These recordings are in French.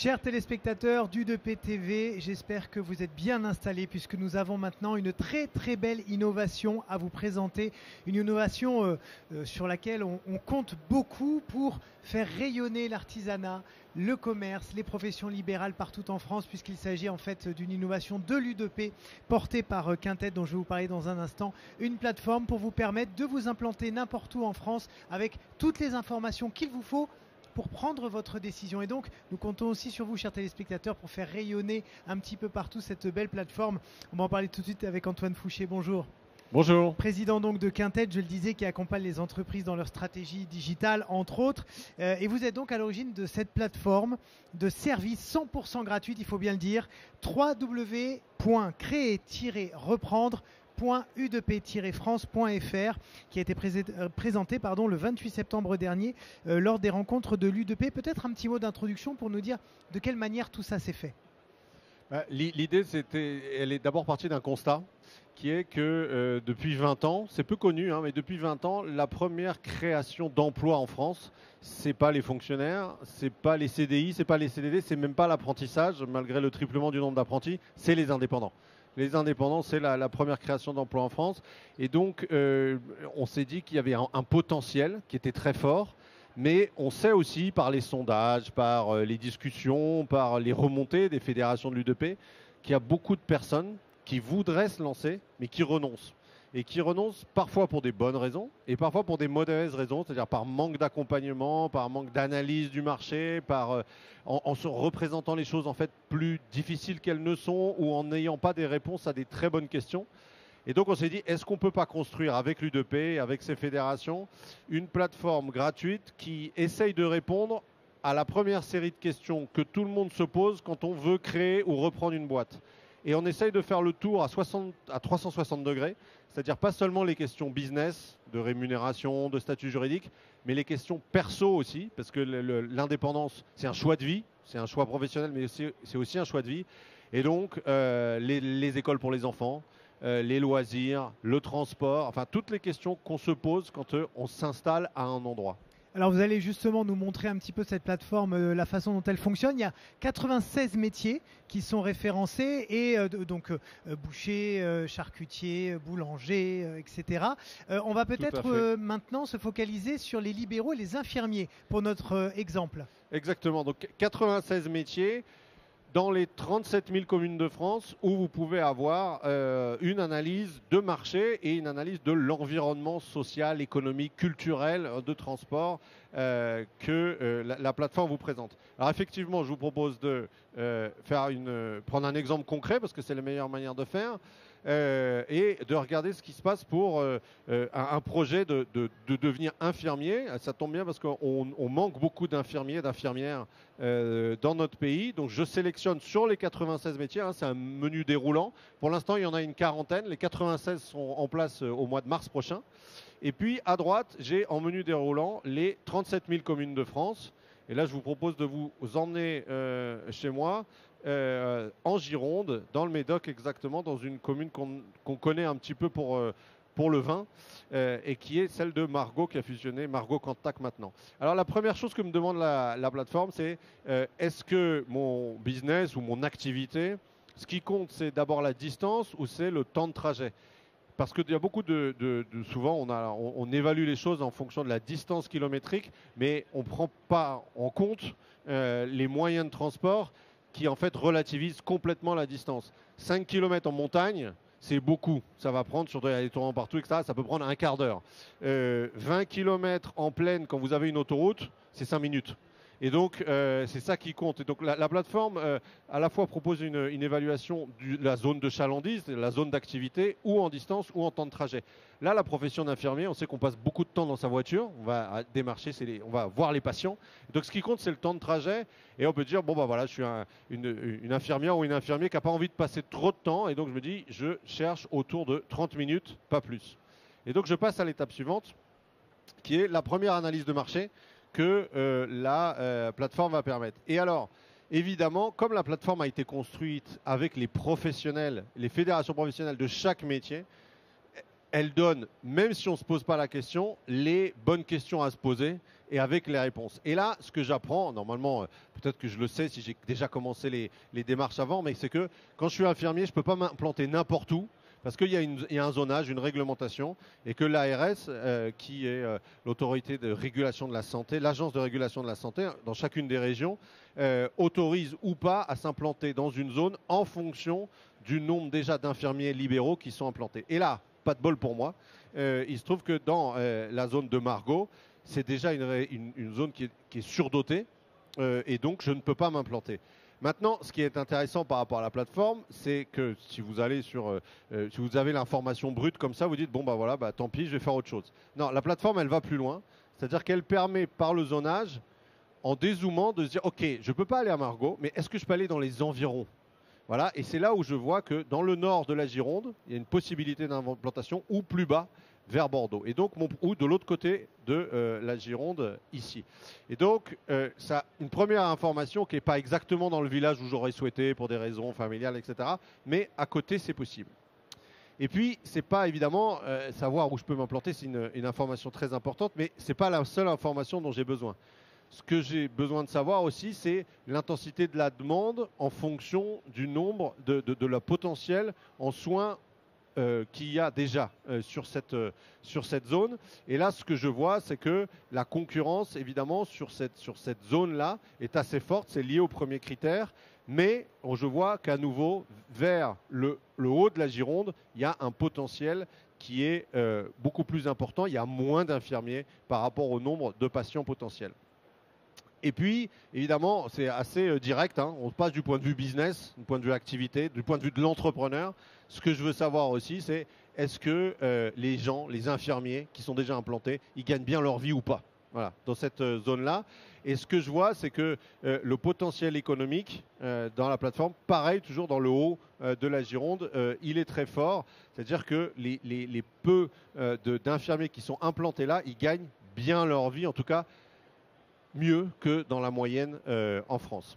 Chers téléspectateurs d'U2P TV, j'espère que vous êtes bien installés puisque nous avons maintenant une très très belle innovation à vous présenter. Une innovation sur laquelle on compte beaucoup pour faire rayonner l'artisanat, le commerce, les professions libérales partout en France, puisqu'il s'agit en fait d'une innovation de l'U2P portée par Quintet, dont je vais vous parler dans un instant. Une plateforme pour vous permettre de vous implanter n'importe où en France avec toutes les informations qu'il vous faut pour prendre votre décision. Et donc, nous comptons aussi sur vous, chers téléspectateurs, pour faire rayonner un petit peu partout cette belle plateforme. On va en parler tout de suite avec Antoine Fouché. Bonjour. Bonjour. Président donc de Quintet, je le disais, qui accompagne les entreprises dans leur stratégie digitale, entre autres. Et vous êtes donc à l'origine de cette plateforme de service 100% gratuite, il faut bien le dire, www.créer-reprendre.u2p-france.fr, qui a été présenté le 28 septembre dernier lors des rencontres de l'U2P. Peut-être un petit mot d'introduction pour nous dire de quelle manière tout ça s'est fait. L'idée, elle est d'abord partie d'un constat qui est que depuis 20 ans, c'est peu connu, mais depuis 20 ans, la première création d'emplois en France, c'est pas les fonctionnaires, c'est pas les CDI, c'est pas les CDD, c'est même pas l'apprentissage, malgré le triplement du nombre d'apprentis, c'est les indépendants. Les indépendants, c'est la première création d'emplois en France. Et donc, on s'est dit qu'il y avait un potentiel qui était très fort. Mais on sait aussi par les sondages, par les discussions, par les remontées des fédérations de l'U2P, qu'il y a beaucoup de personnes qui voudraient se lancer, mais qui renoncent. Et qui renoncent parfois pour des bonnes raisons et parfois pour des mauvaises raisons, c'est-à-dire par manque d'accompagnement, par manque d'analyse du marché, en se représentant les choses en fait plus difficiles qu'elles ne sont ou en n'ayant pas des réponses à des très bonnes questions. Et donc on s'est dit, est-ce qu'on ne peut pas construire avec l'U2P, avec ces fédérations, une plateforme gratuite qui essaye de répondre à la première série de questions que tout le monde se pose quand on veut créer ou reprendre une boîte. Et on essaye de faire le tour à 360 degrés, c'est-à-dire pas seulement les questions business, de rémunération, de statut juridique, mais les questions perso aussi, parce que l'indépendance, c'est un choix de vie, c'est un choix professionnel, mais c'est aussi un choix de vie. Et donc, les écoles pour les enfants, les loisirs, le transport, enfin toutes les questions qu'on se pose quand on s'installe à un endroit. Alors vous allez justement nous montrer un petit peu cette plateforme, la façon dont elle fonctionne. Il y a 96 métiers qui sont référencés et donc boucher, charcutier, boulanger, etc. On va peut-être maintenant se focaliser sur les libéraux et les infirmiers pour notre exemple. Exactement, donc 96 métiers dans les 37 000 communes de France où vous pouvez avoir une analyse de marché et une analyse de l'environnement social, économique, culturel, de transport que la plateforme vous présente. Alors effectivement, je vous propose de prendre un exemple concret parce que c'est la meilleure manière de faire. Et de regarder ce qui se passe pour un projet de devenir infirmier. Ça tombe bien parce qu'on manque beaucoup d'infirmiers et d'infirmières dans notre pays. Donc je sélectionne sur les 96 métiers, c'est un menu déroulant. Pour l'instant, il y en a une quarantaine. Les 96 sont en place au mois de mars prochain. Et puis à droite, j'ai en menu déroulant les 37 000 communes de France. Et là, je vous propose de vous emmener chez moi. En Gironde, dans le Médoc exactement, dans une commune qu'on connaît un petit peu pour le vin, et qui est celle de Margaux, qui a fusionné Margaux Cantac maintenant. Alors la première chose que me demande la plateforme, c'est est-ce que mon business ou mon activité, ce qui compte, c'est d'abord la distance ou c'est le temps de trajet? Parce qu'il y a beaucoup souvent, on évalue les choses en fonction de la distance kilométrique, mais on ne prend pas en compte les moyens de transport qui en fait relativise complètement la distance. 5 km en montagne, c'est beaucoup. Ça va prendre, surtout les tournants partout, etc., ça peut prendre un quart d'heure. 20 km en plaine, quand vous avez une autoroute, c'est 5 minutes. Et donc, c'est ça qui compte. Et donc, la plateforme, à la fois propose une évaluation de la zone de chalandise, la zone d'activité, ou en distance, ou en temps de trajet. Là, la profession d'infirmier, on sait qu'on passe beaucoup de temps dans sa voiture. On va démarcher, on va voir les patients. Donc, ce qui compte, c'est le temps de trajet. Et on peut dire, bon, bah voilà, je suis une infirmière ou une infirmier qui n'a pas envie de passer trop de temps. Et donc, je me dis, je cherche autour de 30 minutes, pas plus. Et donc, je passe à l'étape suivante, qui est la première analyse de marché que la plateforme va permettre. Et alors, évidemment, comme la plateforme a été construite avec les professionnels, les fédérations professionnelles de chaque métier, elle donne, même si on ne se pose pas la question, les bonnes questions à se poser et avec les réponses. Et là, ce que j'apprends, normalement, peut-être que je le sais si j'ai déjà commencé les démarches avant, mais c'est que quand je suis infirmier, je ne peux pas m'implanter n'importe où, parce qu'il y a un zonage, une réglementation, et que l'ARS, qui est l'autorité de régulation de la santé, l'agence de régulation de la santé, dans chacune des régions, autorise ou pas à s'implanter dans une zone en fonction du nombre déjà d'infirmiers libéraux qui sont implantés. Et là, pas de bol pour moi, il se trouve que dans la zone de Margaux, c'est déjà une zone qui est surdotée, et donc je ne peux pas m'implanter. Maintenant, ce qui est intéressant par rapport à la plateforme, c'est que si vous allez si vous avez l'information brute comme ça, vous dites bon bah voilà, bah tant pis, je vais faire autre chose. Non, la plateforme, elle va plus loin, c'est-à-dire qu'elle permet par le zonage, en dézoomant, de se dire ok, je ne peux pas aller à Margaux, mais est-ce que je peux aller dans les environs? Voilà, et c'est là où je vois que dans le nord de la Gironde, il y a une possibilité d'implantation, ou plus bas, vers Bordeaux. Et donc, ou de l'autre côté de la Gironde, ici. Et donc, ça, une première information qui n'est pas exactement dans le village où j'aurais souhaité pour des raisons familiales, etc. Mais à côté, c'est possible. Et puis, c'est pas évidemment savoir où je peux m'implanter, c'est une information très importante, mais c'est pas la seule information dont j'ai besoin. Ce que j'ai besoin de savoir aussi, c'est l'intensité de la demande en fonction du nombre de la potentiel en soins qu'il y a déjà sur cette zone. Et là, ce que je vois, c'est que la concurrence, évidemment, sur cette zone-là est assez forte. C'est lié au premier critère. Mais je vois qu'à nouveau, vers le haut de la Gironde, il y a un potentiel qui est beaucoup plus important. Il y a moins d'infirmiers par rapport au nombre de patients potentiels. Et puis, évidemment, c'est assez direct, hein. On passe du point de vue business, du point de vue activité, du point de vue de l'entrepreneur. Ce que je veux savoir aussi, c'est est-ce que les gens, les infirmiers qui sont déjà implantés, ils gagnent bien leur vie ou pas, voilà, dans cette zone-là. Et ce que je vois, c'est que le potentiel économique dans la plateforme, pareil, toujours dans le haut de la Gironde, il est très fort. C'est-à-dire que les peu d'infirmiers qui sont implantés là, ils gagnent bien leur vie, en tout cas, mieux que dans la moyenne en France.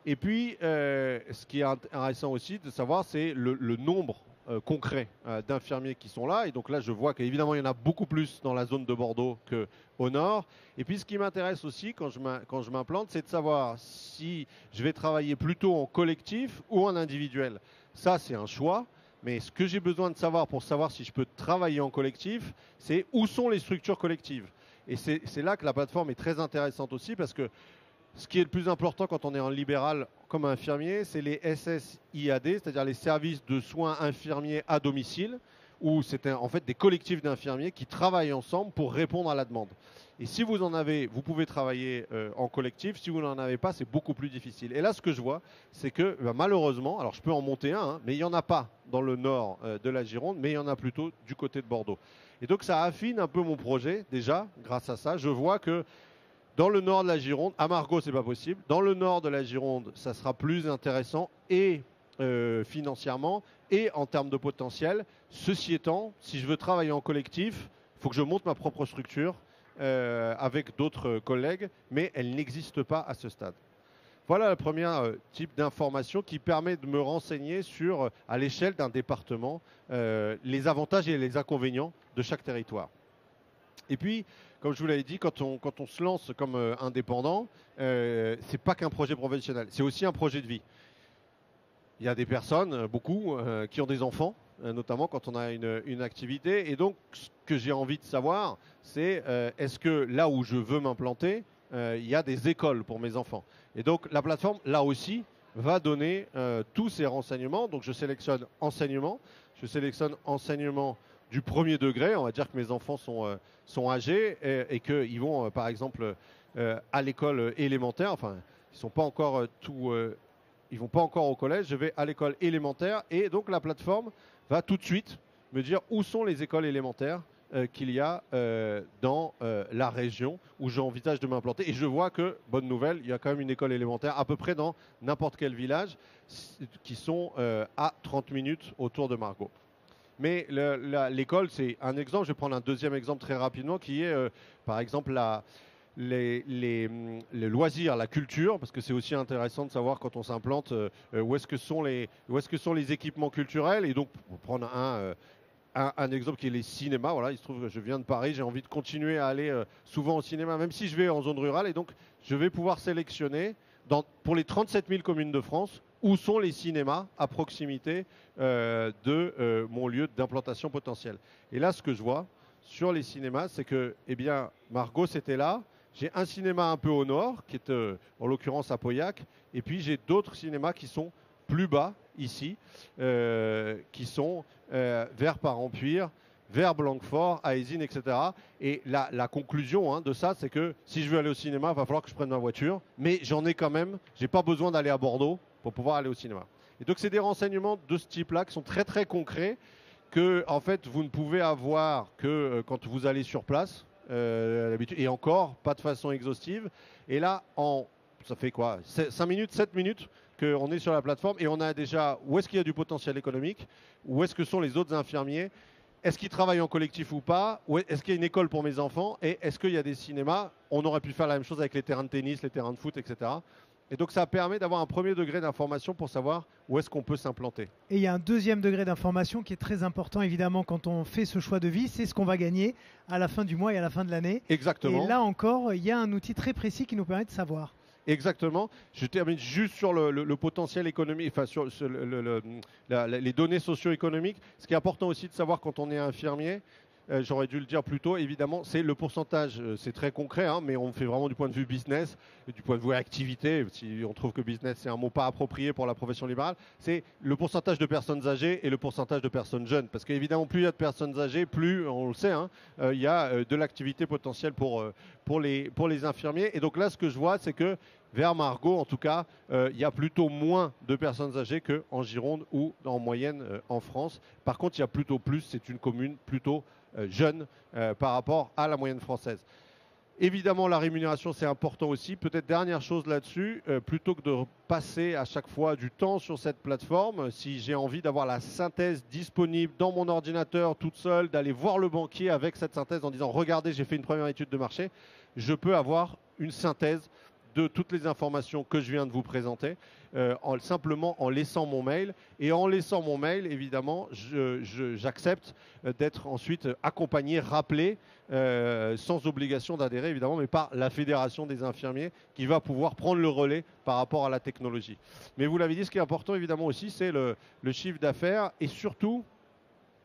Et puis, ce qui est intéressant aussi de savoir, c'est le nombre concret d'infirmiers qui sont là. Et donc là, je vois qu'évidemment, il y en a beaucoup plus dans la zone de Bordeaux qu'au nord. Et puis, ce qui m'intéresse aussi quand je m'implante, c'est de savoir si je vais travailler plutôt en collectif ou en individuel. Ça, c'est un choix. Mais ce que j'ai besoin de savoir pour savoir si je peux travailler en collectif, c'est où sont les structures collectives. Et c'est là que la plateforme est très intéressante aussi, parce que ce qui est le plus important quand on est en libéral comme infirmier, c'est les SSIAD, c'est-à-dire les services de soins infirmiers à domicile, où c'est en fait des collectifs d'infirmiers qui travaillent ensemble pour répondre à la demande. Et si vous en avez, vous pouvez travailler en collectif. Si vous n'en avez pas, c'est beaucoup plus difficile. Et là, ce que je vois, c'est que malheureusement, alors je peux en monter un, hein, mais il n'y en a pas dans le nord de la Gironde, mais il y en a plutôt du côté de Bordeaux. Et donc ça affine un peu mon projet déjà, grâce à ça. Je vois que dans le nord de la Gironde, à Margaux, c'est pas possible. Dans le nord de la Gironde, ça sera plus intéressant et financièrement et en termes de potentiel. Ceci étant, si je veux travailler en collectif, il faut que je monte ma propre structure avec d'autres collègues, mais elle n'existe pas à ce stade. Voilà le premier type d'information qui permet de me renseigner sur, à l'échelle d'un département, les avantages et les inconvénients de chaque territoire. Et puis, comme je vous l'avais dit, quand on se lance comme indépendant, c'est pas qu'un projet professionnel, c'est aussi un projet de vie. Il y a des personnes, beaucoup, qui ont des enfants, notamment quand on a une activité. Et donc, ce que j'ai envie de savoir, c'est est-ce que là où je veux m'implanter, il y a des écoles pour mes enfants. Et donc, la plateforme, là aussi, va donner tous ces renseignements. Donc, je sélectionne enseignement du premier degré. On va dire que mes enfants sont âgés et qu'ils vont, par exemple, à l'école élémentaire. Enfin, ils sont pas encore ils vont pas encore au collège. Je vais à l'école élémentaire et donc la plateforme va tout de suite me dire où sont les écoles élémentaires qu'il y a dans la région où j'envisage de m'implanter. Et je vois que, bonne nouvelle, il y a quand même une école élémentaire à peu près dans n'importe quel village qui sont à 30 minutes autour de Margaux. Mais l'école, c'est un exemple. Je vais prendre un deuxième exemple très rapidement qui est, par exemple, les loisirs, la culture, parce que c'est aussi intéressant de savoir quand on s'implante où est-ce que sont les équipements culturels. Et donc, pour prendre un exemple qui est les cinémas. Voilà, il se trouve que je viens de Paris, j'ai envie de continuer à aller souvent au cinéma, même si je vais en zone rurale. Et donc, je vais pouvoir sélectionner pour les 37 000 communes de France où sont les cinémas à proximité de mon lieu d'implantation potentielle. Et là, ce que je vois sur les cinémas, c'est que, eh bien, Margaux, c'était là. J'ai un cinéma un peu au nord, qui est en l'occurrence à Pauillac, et puis j'ai d'autres cinémas qui sont plus bas, ici, qui sont vers Parampuire, vers Blanquefort, Aésine, etc. Et la conclusion de ça, c'est que si je veux aller au cinéma, il va falloir que je prenne ma voiture, mais j'en ai quand même, j'ai pas besoin d'aller à Bordeaux pour pouvoir aller au cinéma. Et donc c'est des renseignements de ce type-là qui sont très très concrets, que en fait vous ne pouvez avoir que quand vous allez sur place, et encore pas de façon exhaustive. Et là, ça fait quoi, 5 minutes, 7 minutes qu'on est sur la plateforme et on a déjà où est-ce qu'il y a du potentiel économique, où est-ce que sont les autres infirmiers, est-ce qu'ils travaillent en collectif ou pas, est-ce qu'il y a une école pour mes enfants, et est-ce qu'il y a des cinémas. On aurait pu faire la même chose avec les terrains de tennis, les terrains de foot, etc. Et donc ça permet d'avoir un premier degré d'information pour savoir où est-ce qu'on peut s'implanter. Et il y a un deuxième degré d'information qui est très important évidemment quand on fait ce choix de vie, c'est ce qu'on va gagner à la fin du mois et à la fin de l'année. Exactement. Et là encore, il y a un outil très précis qui nous permet de savoir. Exactement. Je termine juste sur le potentiel économique, enfin sur les données socio-économiques. Ce qui est important aussi de savoir quand on est infirmier, j'aurais dû le dire plus tôt, évidemment, c'est le pourcentage. C'est très concret, mais on fait vraiment du point de vue business, du point de vue activité. Si on trouve que business, c'est un mot pas approprié pour la profession libérale, c'est le pourcentage de personnes âgées et le pourcentage de personnes jeunes. Parce qu'évidemment, plus il y a de personnes âgées, plus, on le sait, il y a de l'activité potentielle pour les infirmiers. Et donc là, ce que je vois, c'est que vers Margaux, en tout cas, il y a plutôt moins de personnes âgées qu'en Gironde ou en moyenne en France. Par contre, il y a plutôt plus, c'est une commune plutôt jeune par rapport à la moyenne française. Évidemment, la rémunération, c'est important aussi. Peut-être dernière chose là-dessus, plutôt que de passer à chaque fois du temps sur cette plateforme, si j'ai envie d'avoir la synthèse disponible dans mon ordinateur toute seule, d'aller voir le banquier avec cette synthèse en disant « Regardez, j'ai fait une première étude de marché », je peux avoir une synthèse de toutes les informations que je viens de vous présenter, simplement en laissant mon mail. Et en laissant mon mail, évidemment, j'accepte d'être ensuite accompagné, rappelé, sans obligation d'adhérer, évidemment, mais par la Fédération des infirmiers qui va pouvoir prendre le relais par rapport à la technologie. Mais vous l'avez dit, ce qui est important, évidemment, aussi, c'est le chiffre d'affaires. Et surtout,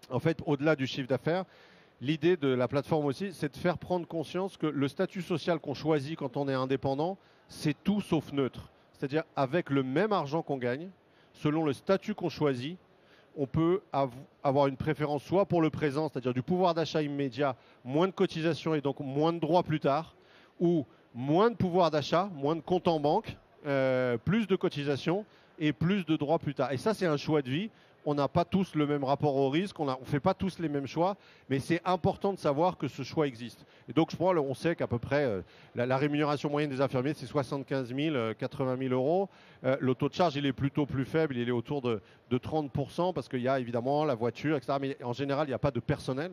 en fait, au-delà du chiffre d'affaires, l'idée de la plateforme aussi, c'est de faire prendre conscience que le statut social qu'on choisit quand on est indépendant, c'est tout sauf neutre. C'est-à-dire avec le même argent qu'on gagne, selon le statut qu'on choisit, on peut avoir une préférence soit pour le présent, c'est-à-dire du pouvoir d'achat immédiat, moins de cotisations et donc moins de droits plus tard, ou moins de pouvoir d'achat, moins de comptes en banque, plus de cotisations et plus de droits plus tard. Et ça, c'est un choix de vie. On n'a pas tous le même rapport au risque, on ne fait pas tous les mêmes choix, mais c'est important de savoir que ce choix existe. Et donc, je crois, on sait qu'à peu près, la rémunération moyenne des infirmiers, c'est 75 000, 80 000 euros. Le taux de charge, il est plutôt plus faible, il est autour de 30%, parce qu'il y a évidemment la voiture, etc. Mais en général, il n'y a pas de personnel.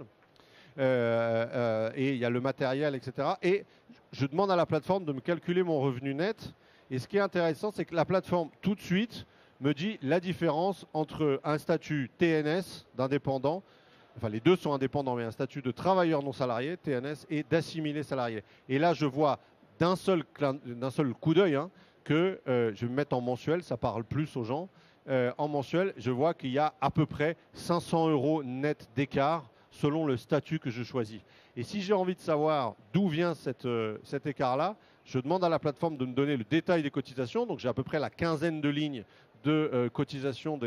Et il y a le matériel, etc. Et je demande à la plateforme de me calculer mon revenu net. Et ce qui est intéressant, c'est que la plateforme, tout de suite, me dit la différence entre un statut TNS d'indépendant, enfin les deux sont indépendants, mais un statut de travailleur non salarié, TNS, et d'assimilé salarié. Et là, je vois d'un seul coup d'œil que je vais me mettre en mensuel, ça parle plus aux gens. En mensuel, je vois qu'il y a à peu près 500 € net d'écart selon le statut que je choisis. Et si j'ai envie de savoir d'où vient cet écart-là, je demande à la plateforme de me donner le détail des cotisations. Donc j'ai à peu près la quinzaine de lignes de cotisations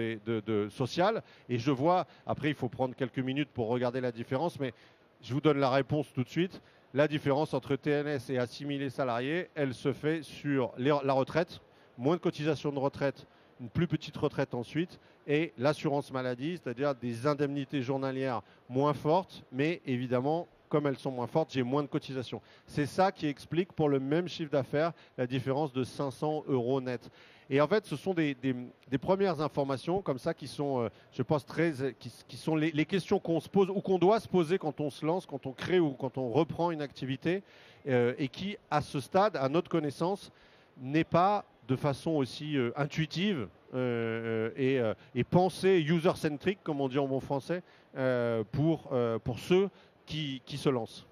sociales. Et je vois, après il faut prendre quelques minutes pour regarder la différence, mais je vous donne la réponse tout de suite. La différence entre TNS et assimilé salarié, elle se fait sur la retraite, moins de cotisations de retraite, une plus petite retraite ensuite, et l'assurance maladie, c'est-à-dire des indemnités journalières moins fortes, mais évidemment, comme elles sont moins fortes, j'ai moins de cotisations. C'est ça qui explique pour le même chiffre d'affaires la différence de 500 € net. Et en fait, ce sont des premières informations comme ça qui sont, je pense, qui sont les questions qu'on se pose ou qu'on doit se poser quand on se lance, quand on crée ou quand on reprend une activité, et qui, à ce stade, à notre connaissance, n'est pas de façon aussi intuitive et pensée user-centric, comme on dit en bon français, pour ceux qui se lancent.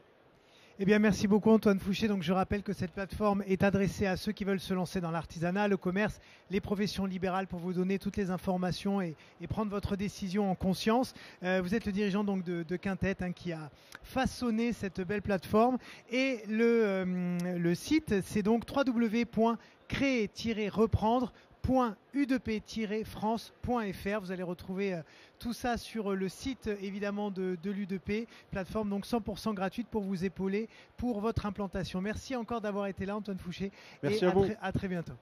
Eh bien, merci beaucoup Antoine Fouché. Donc, je rappelle que cette plateforme est adressée à ceux qui veulent se lancer dans l'artisanat, le commerce, les professions libérales pour vous donner toutes les informations et prendre votre décision en conscience. Vous êtes le dirigeant donc de Quintet qui a façonné cette belle plateforme et le site c'est donc www.créer-reprendre.u2p-france.fr. Vous allez retrouver tout ça sur le site évidemment de l'U2P, plateforme donc 100% gratuite pour vous épauler pour votre implantation. Merci encore d'avoir été là Antoine Fouché. Merci et à vous. à très bientôt.